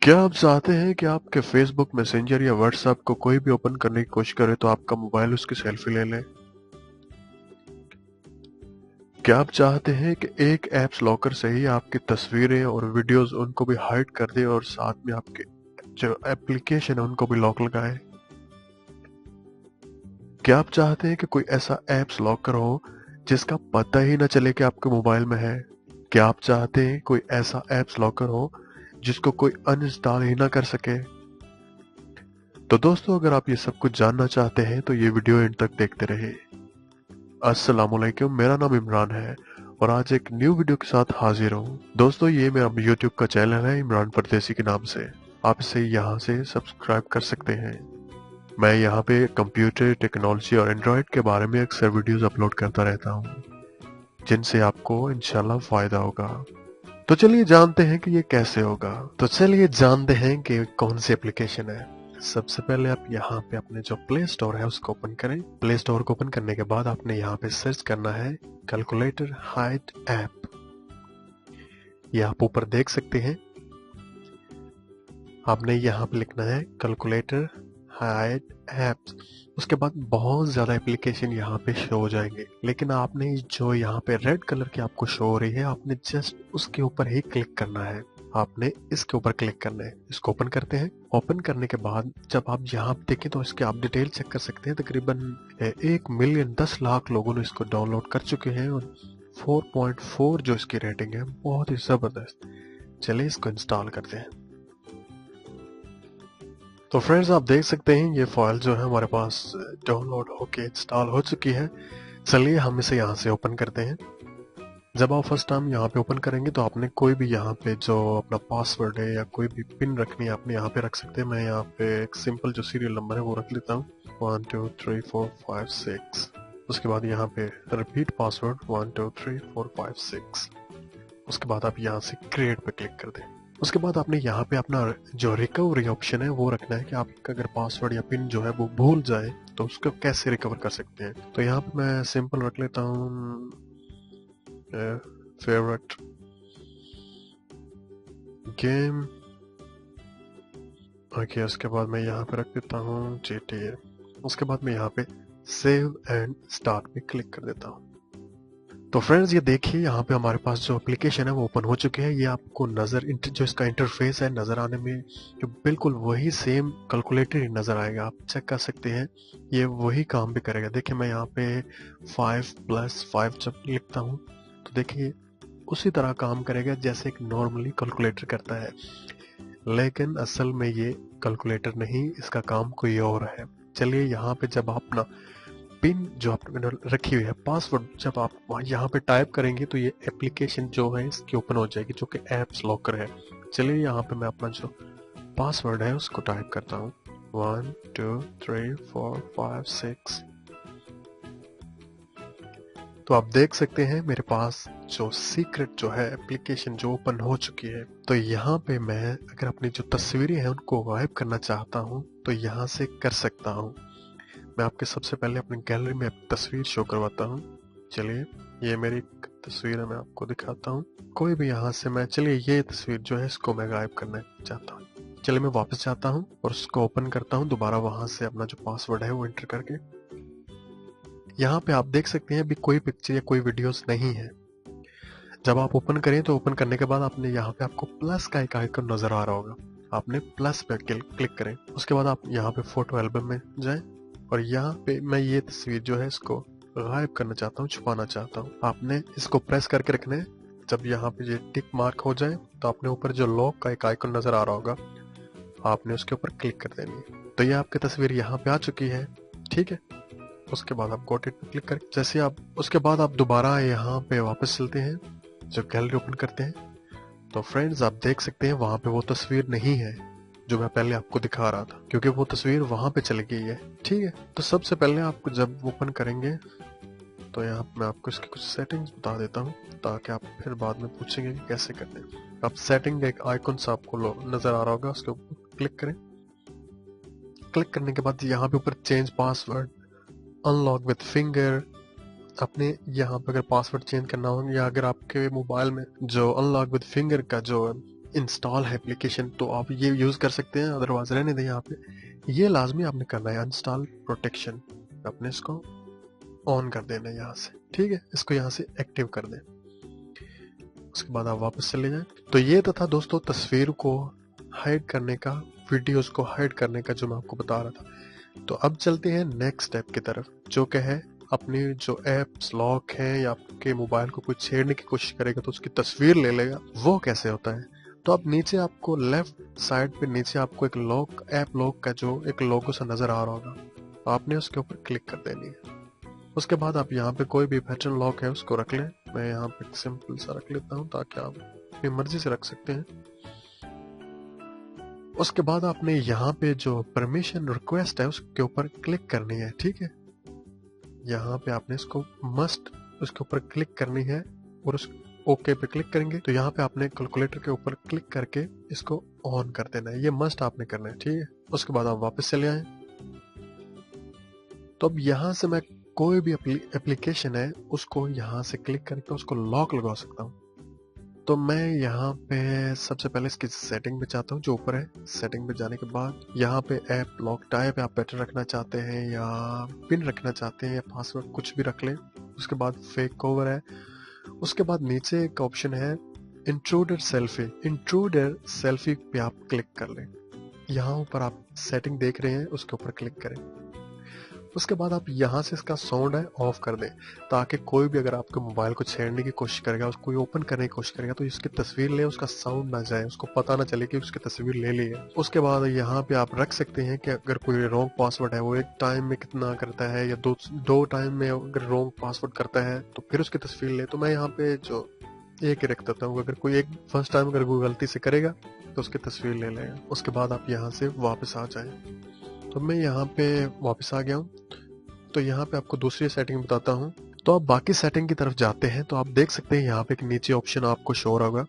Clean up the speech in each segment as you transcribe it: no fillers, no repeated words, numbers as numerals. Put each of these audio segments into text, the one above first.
क्या आप चाहते हैं कि आपके फेसबुक मैसेंजर या व्हाट्सएप को कोई भी ओपन करने की कोशिश करे तो आपका मोबाइल उसकी सेल्फी ले ले? क्या आप चाहते हैं कि एक ऐप्स लॉकर से ही आपकी तस्वीरें और वीडियोस उनको भी हाइड कर दे और साथ में आपके जो एप्लीकेशन है उनको भी लॉक लगाए? क्या आप चाहते हैं कि कोई ऐसा ऐप्स लॉकर हो जिसका पता ही न चले कि आपके मोबाइल में है? क्या आप चाहते हैं कोई ऐसा ऐप्स लॉकर हो जिसको कोई अनइंस्टॉल ही ना कर सके? तो दोस्तों, अगर आप ये सब कुछ जानना चाहते हैं तो ये वीडियो एंड तक देखते रहिए। अस्सलामुअलैकुम, मेरा नाम इमरान है और आज एक न्यू वीडियो के साथ हाजिर हूँ। दोस्तों, ये मेरा यूट्यूब का चैनल है इमरान परदेसी के नाम से। आप इसे यहाँ से सब्सक्राइब कर सकते हैं। मैं यहाँ पे कंप्यूटर टेक्नोलॉजी और एंड्रॉयड के बारे में अक्सर वीडियोस अपलोड करता रहता हूँ, जिनसे आपको इंशाल्लाह फायदा होगा। तो चलिए जानते हैं कि ये कैसे होगा। तो चलिए जानते हैं कि कौन सी एप्लीकेशन है। सबसे पहले आप यहाँ पे अपने जो प्ले स्टोर है उसको ओपन करें। प्ले स्टोर को ओपन करने के बाद आपने यहाँ पे सर्च करना है कैलकुलेटर हाइड ऐप। ये आप ऊपर देख सकते हैं। आपने यहाँ पे लिखना है कैलकुलेटर हाइड ऐप्स। उसके बाद बहुत ज्यादा एप्लीकेशन यहाँ पे शो हो जाएंगे, लेकिन आपने जो यहाँ पे रेड कलर की आपको शो हो रही है, आपने जस्ट उसके ऊपर ही क्लिक करना है। आपने इसके ऊपर क्लिक करना है। इसको ओपन करते हैं। ओपन करने के बाद जब आप यहाँ पे देखें तो इसके आप डिटेल चेक कर सकते हैं। तकरीबन 1,10,00,000 लोगों ने इसको डाउनलोड कर चुके हैं और 4.4 जो इसकी रेटिंग है, बहुत ही जबरदस्त। चलिए इसको इंस्टॉल करते हैं। तो फ्रेंड्स, आप देख सकते हैं ये फाइल जो है हमारे पास डाउनलोड होके इंस्टॉल हो चुकी है। चलिए हम इसे यहाँ से ओपन करते हैं। जब आप फर्स्ट टाइम यहाँ पे ओपन करेंगे तो आपने कोई भी यहाँ पे जो अपना पासवर्ड है या कोई भी पिन रखनी है आपने यहाँ पे रख सकते हैं। मैं यहाँ पे एक सिंपल जो सीरियल नंबर है वो रख लेता हूँ, 1 2 3 4 5 6। उसके बाद यहाँ पे रिपीट पासवर्ड 1 2 3 4 5 6। उसके बाद आप यहाँ से क्रिएट पे क्लिक कर दें। उसके बाद आपने यहाँ पे अपना जो रिकवरी ऑप्शन है वो रखना है कि आपका अगर पासवर्ड या पिन जो है वो भूल जाए तो उसको कैसे रिकवर कर सकते हैं। तो यहाँ पे मैं सिंपल रख लेता हूँ फेवरेट गेम। ओके, उसके बाद मैं यहाँ पे रख देता हूँ GTA। उसके बाद मैं यहाँ पे सेव एंड स्टार्ट पे क्लिक कर देता हूँ। तो फ्रेंड्स, ये देखिए यहाँ पे हमारे पास जो एप्लीकेशन है वो ओपन हो चुके हैं। ये आपको नजर जो इसका इंटरफेस है नजर आने में जो बिल्कुल वही सेम कैलकुलेटर ही नजर आएगा। आप चेक कर सकते हैं, ये वही काम भी करेगा। देखिए मैं यहाँ पे 5+5 जब लिखता हूँ तो देखिए उसी तरह काम करेगा जैसे एक नॉर्मली कैलकुलेटर करता है, लेकिन असल में ये कैलकुलेटर नहीं, इसका काम कोई और है। चलिए यहाँ पे जब आप अपना पिन जो आपने रखी हुई है, पासवर्ड जब आप यहाँ पे टाइप करेंगे तो ये एप्लीकेशन जो है इसकी ओपन हो जाएगी, जो कि एप्स लॉकर है। चलिए यहाँ पे मैं अपना जो पासवर्ड है उसको टाइप करता हूँ, 1 2 3 4 5 6। तो आप देख सकते हैं मेरे पास जो सीक्रेट जो है एप्लीकेशन जो ओपन हो चुकी है। तो यहाँ पे मैं अगर अपनी जो तस्वीरें हैं उनको गायब करना चाहता हूँ तो यहाँ से कर सकता हूँ। मैं आपके सबसे पहले अपनी गैलरी में तस्वीर शो करवाता हूँ। चलिए ये मेरी तस्वीर है, मैं आपको दिखाता हूँ। कोई भी यहाँ से मैं, चलिए ये तस्वीर जो है इसको मैं गायब करना चाहता हूँ। चलिए मैं वापस जाता हूँ और उसको ओपन करता हूँ दोबारा, वहां से अपना जो पासवर्ड है वो एंटर करके। यहाँ पे आप देख सकते हैं अभी कोई पिक्चर या कोई वीडियोस नहीं है। जब आप ओपन करें तो ओपन करने के बाद आपने यहाँ पे आपको प्लस का एक आइकन नजर आ रहा होगा, आपने प्लस पे क्लिक करें। उसके बाद आप यहाँ पे फोटो एल्बम में जाएं और यहाँ पे मैं ये तस्वीर जो है इसको गायब करना चाहता हूँ, छुपाना चाहता हूँ। आपने इसको प्रेस करके रखना है। जब यहाँ पे ये टिक मार्क हो जाए तो आपने ऊपर जो लॉक का एक आइकन नजर आ रहा होगा, आपने उसके ऊपर क्लिक कर देनी है। तो ये आपकी तस्वीर यहाँ पे आ चुकी है, ठीक है। उसके बाद आप गॉट इट पे क्लिक कर, जैसे आप उसके बाद आप दोबारा यहाँ पे वापस चलते हैं, जो गैलरी ओपन करते हैं। तो फ्रेंड्स, आप देख सकते हैं वहां पे वो तस्वीर नहीं है जो मैं पहले आपको दिखा रहा था, क्योंकि वो तस्वीर वहां पे चली गई है, ठीक है। तो सबसे पहले आपको जब ओपन करेंगे तो यहाँ पे मैं आपको इसकी कुछ सेटिंग्स बता देता हूँ, ताकि आप फिर बाद में पूछेंगे कि कैसे करते हैं। आप सेटिंग एक आइकन से आपको नजर आ रहा होगा, उसके ऊपर क्लिक करें। क्लिक करने के बाद यहाँ पे ऊपर change password, unlock with finger, अपने यहाँ पे अगर पासवर्ड चेंज करना हो या अगर आपके मोबाइल में जो अनलॉक विद फिंगर का जो इंस्टॉल है एप्लीकेशन तो आप ये यूज कर सकते हैं, अदरवाइज रहने दें। यहाँ पे ये लाजमी आपने करना है, अनइंस्टॉल प्रोटेक्शन, आपने इसको ऑन कर देना है यहाँ से, ठीक है। इसको यहाँ से एक्टिव कर दें, उसके बाद आप वापस चले जाएं। तो ये तो था दोस्तों तस्वीर को हाइड करने का, वीडियोस को हाइड करने का जो मैं आपको बता रहा था। तो अब चलते हैं नेक्स्ट स्टेप की तरफ, जो क्या है अपनी जो एप्स लॉक है या आपके मोबाइल को कोई छेड़ने की कोशिश करेगा तो उसकी तस्वीर ले लेगा, वो कैसे होता है। तो अब नीचे आपको लेफ्ट साइड पे नीचे आपको एक लॉक, ऐप लॉक का जो एक लोगो सा नजर आ रहा होगा, आपने उसके ऊपर क्लिक कर देनी है। उसके बाद आप यहाँ पे कोई भी पैटर्न लॉक है उसको रख लें। मैं यहाँ पे एक सिंपल सा रख लेता हूँ ताकि आप अपनी मर्जी से रख सकते हैं। उसके बाद आपने यहाँ पे जो परमिशन रिक्वेस्ट है उसके ऊपर क्लिक करनी है, ठीक है। यहाँ पे आपने इसको मस्ट उसके ऊपर क्लिक करनी है और उस ओके पे क्लिक करेंगे तो यहाँ पे आपने कैलकुलेटर के ऊपर क्लिक करके इसको ऑन कर देना है, ये मस्ट आपने करना है, ठीक है। उसके बाद आप वापस चले आए। तो अब यहाँ से मैं कोई भी एप्लीकेशन है उसको यहाँ से क्लिक करके उसको लॉक लगा सकता हूँ। तो मैं यहाँ पे सबसे पहले इसकी सेटिंग पे जाता हूँ जो ऊपर है। सेटिंग पे जाने के बाद यहाँ पे ऐप लॉक टाइप आप पैटर्न रखना चाहते हैं या पिन रखना चाहते हैं या पासवर्ड कुछ भी रख लें। उसके बाद फेक कवर है। उसके बाद नीचे एक ऑप्शन है इंट्रूडर सेल्फी। इंट्रूडर सेल्फी पे आप क्लिक कर लें। यहाँ ऊपर आप सेटिंग देख रहे हैं उसके ऊपर क्लिक करें। उसके बाद आप यहाँ से इसका साउंड है ऑफ कर दें ताकि कोई भी अगर आपके मोबाइल को छेड़ने की कोशिश करेगा, उसको ओपन करने की कोशिश करेगा तो इसकी तस्वीर ले, उसका साउंड ना जाए, उसको पता ना चले कि उसकी तस्वीर ले ली है। उसके बाद यहाँ पे आप रख सकते हैं कि अगर कोई रॉन्ग पासवर्ड है वो एक टाइम में कितना करता है या दो टाइम में अगर रॉन्ग पासवर्ड करता है तो फिर उसकी तस्वीर ले। तो मैं यहाँ पे जो एक ही रख देता हूँ, अगर कोई एक फर्स्ट टाइम अगर कोई गलती से करेगा तो उसकी तस्वीर ले लेगा। उसके बाद आप यहाँ से वापस आ जाए। तो मैं यहाँ पे वापस आ गया हूँ। तो यहाँ पे आपको दूसरी सेटिंग बताता हूँ। तो आप बाकी सेटिंग की तरफ जाते हैं तो आप देख सकते हैं यहाँ पे एक नीचे ऑप्शन आपको शो होगा।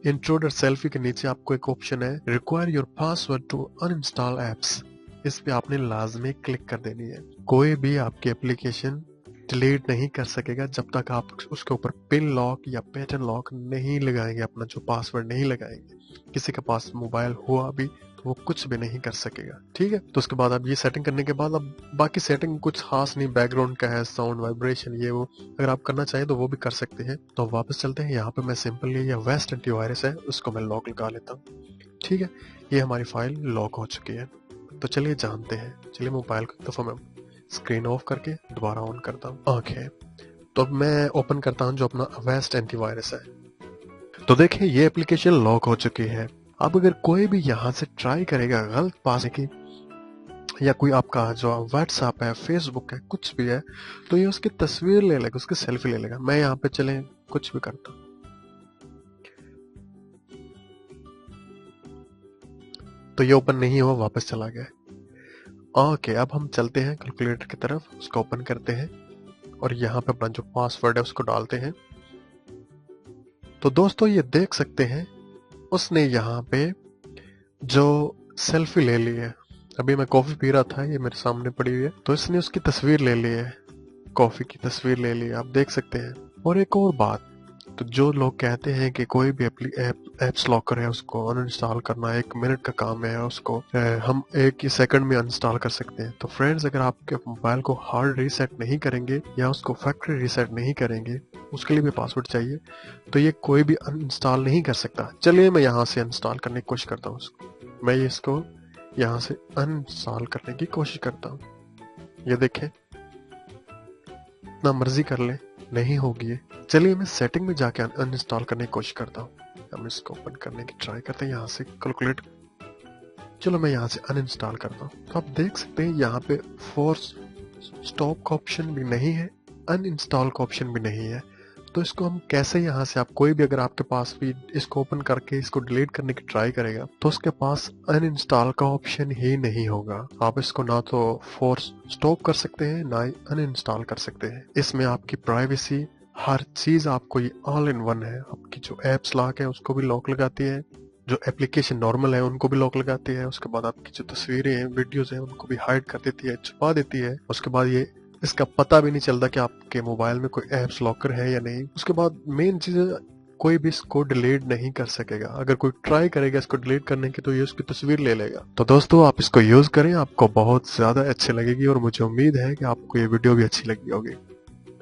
इंट्रूडर सेल्फी के नीचे आपको एक ऑप्शन है require your password to uninstall apps. इस पे आपने लाजमी क्लिक कर देनी है। कोई भी आपकी एप्लीकेशन डिलीट नहीं कर सकेगा जब तक आप उसके ऊपर पिन लॉक या पैटर्न लॉक नहीं लगाएंगे, अपना जो पासवर्ड नहीं लगाएंगे। किसी के पास मोबाइल हुआ अभी तो वो कुछ भी नहीं कर सकेगा, ठीक है। तो उसके बाद अब ये सेटिंग करने के बाद अब बाकी सेटिंग कुछ खास नहीं, बैकग्राउंड का है, साउंड वाइब्रेशन ये वो, अगर आप करना चाहें तो वो भी कर सकते हैं। तो वापस चलते हैं। यहाँ पे मैं सिंपली ये वेस्ट एंटीवायरस है उसको मैं लॉक लगा लेता हूँ, ठीक है। ये हमारी फाइल लॉक हो चुकी है। तो चलिए जानते हैं। चलिए मोबाइल को एक दफा मैं स्क्रीन ऑफ करके दोबारा ऑन करता हूँ। ओके, तो अब मैं ओपन करता हूँ जो अपना वेस्ट एंटीवायरस है। तो देखिए ये एप्लीकेशन लॉक हो चुकी है। अब अगर कोई भी यहाँ से ट्राई करेगा गलत पासवर्ड की या कोई आपका जो व्हाट्सएप है, फेसबुक है, कुछ भी है तो ये उसकी तस्वीर ले लेगा, उसकी सेल्फी ले लेगा। मैं यहाँ पे चले कुछ भी करता हूँ तो ये ओपन नहीं हुआ, वापस चला गया। ओके, अब हम चलते हैं कैलकुलेटर की तरफ, उसको ओपन करते हैं और यहाँ पे अपना जो पासवर्ड है उसको डालते हैं। तो दोस्तों ये देख सकते हैं उसने यहाँ पे जो सेल्फी ले ली है। अभी मैं कॉफी पी रहा था, ये मेरे सामने पड़ी हुई है, तो इसने उसकी तस्वीर ले ली है, कॉफी की तस्वीर ले ली है, आप देख सकते हैं। और एक और बात, तो जो लोग कहते हैं कि कोई भी एप्स लॉकर है उसको अनइंस्टॉल करना 1 मिनट का काम है, उसको हम 1 ही सेकंड में अनइंस्टॉल कर सकते हैं। तो फ्रेंड्स, अगर आपके मोबाइल को हार्ड रीसेट नहीं करेंगे या उसको फैक्ट्री रीसेट नहीं करेंगे, उसके लिए भी पासवर्ड चाहिए, तो ये कोई भी अनइंस्टॉल नहीं कर सकता। चलिए मैं यहाँ से अनइंस्टॉल करने की कोशिश करता हूँ उसको। मैं इसको यहाँ से अनइंस्टॉल करने की कोशिश करता हूँ। ये देखें, ना मर्जी कर ले, नहीं होगी ये। चलिए मैं सेटिंग में जाके अनइंस्टॉल करने की कोशिश करता हूँ। हम इसको ओपन करने की ट्राई करते हैं यहाँ से कैलकुलेट। चलो मैं यहाँ से अनइंस्टॉल करता हूँ। तो आप देख सकते हैं यहाँ पे फोर्स स्टॉप का ऑप्शन भी नहीं है, अनइंस्टॉल का ऑप्शन भी नहीं है। तो इसको हम कैसे यहाँ से, आप कोई भी अगर आपके पास भी इसको ओपन करके इसको डिलीट करने की ट्राई करेगा तो उसके पास अनइंस्टॉल का ऑप्शन ही नहीं होगा। आप इसको ना तो फोर्स स्टॉप कर सकते हैं ना ही अनइंस्टॉल कर सकते हैं। इसमें आपकी प्राइवेसी हर चीज आपको ये ऑल इन वन है। आपकी जो एप्स लॉक है उसको भी लॉक लगाती है, जो एप्लीकेशन नॉर्मल है उनको भी लॉक लगाती है। उसके बाद आपकी जो तस्वीरें हैं, वीडियोस हैं, उनको भी हाइड कर देती है, छुपा देती है। उसके बाद ये इसका पता भी नहीं चलता कि आपके मोबाइल में कोई एप्स लॉकर है या नहीं। उसके बाद मेन चीज कोई भी इसको डिलीट नहीं कर सकेगा। अगर कोई ट्राई करेगा इसको डिलीट करने की तो ये उसकी तस्वीर ले लेगा। तो दोस्तों आप इसको यूज करें, आपको बहुत ज्यादा अच्छी लगेगी और मुझे उम्मीद है कि आपको ये वीडियो भी अच्छी लगी होगी।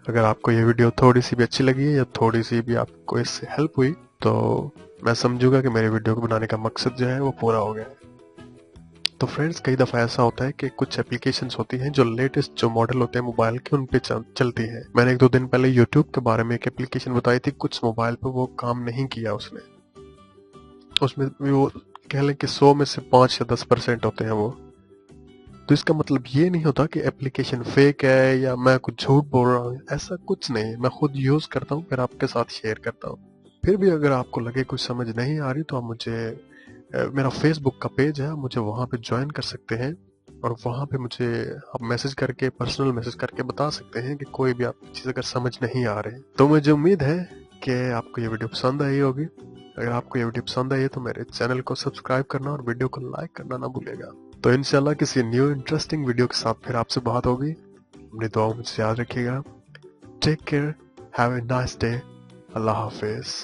अगर आपको ये वीडियो थोड़ी सी भी अच्छी लगी है या थोड़ी सी भी आपको इससे हेल्प हुई तो मैं समझूंगा कि मेरे वीडियो को बनाने का मकसद जो है वो पूरा हो गया है। तो फ्रेंड्स कई दफ़ा ऐसा होता है कि कुछ एप्लीकेशंस होती हैं जो लेटेस्ट जो मॉडल होते हैं मोबाइल के उन पे चलती हैं। मैंने 1-2 दिन पहले यूट्यूब के बारे में एक एप्लीकेशन बताई थी, कुछ मोबाइल पे वो काम नहीं किया उसने। उसमें भी वो कह लें कि 100 में से 5 या 10% होते हैं वो। तो इसका मतलब ये नहीं होता कि एप्लीकेशन फेक है या मैं कुछ झूठ बोल रहा हूँ, ऐसा कुछ नहीं। मैं खुद यूज करता हूँ फिर आपके साथ शेयर करता हूँ। फिर भी अगर आपको लगे कुछ समझ नहीं आ रही तो आप मुझे मेरा फेसबुक का पेज है, मुझे वहां पे ज्वाइन कर सकते हैं और वहां पे मुझे आप मैसेज करके, पर्सनल मैसेज करके बता सकते हैं कि कोई भी आप चीज अगर समझ नहीं आ रहे। तो मुझे उम्मीद है कि आपको ये वीडियो पसंद आई होगी। अगर आपको ये वीडियो पसंद आई है तो मेरे चैनल को सब्सक्राइब करना और वीडियो को लाइक करना ना भूलेगा। तो इंशाल्लाह किसी न्यू इंटरेस्टिंग वीडियो के साथ फिर आपसे बात होगी। अपनी दुआओं में याद रखिएगा। Take care, have a nice day, अल्लाह हाफिज।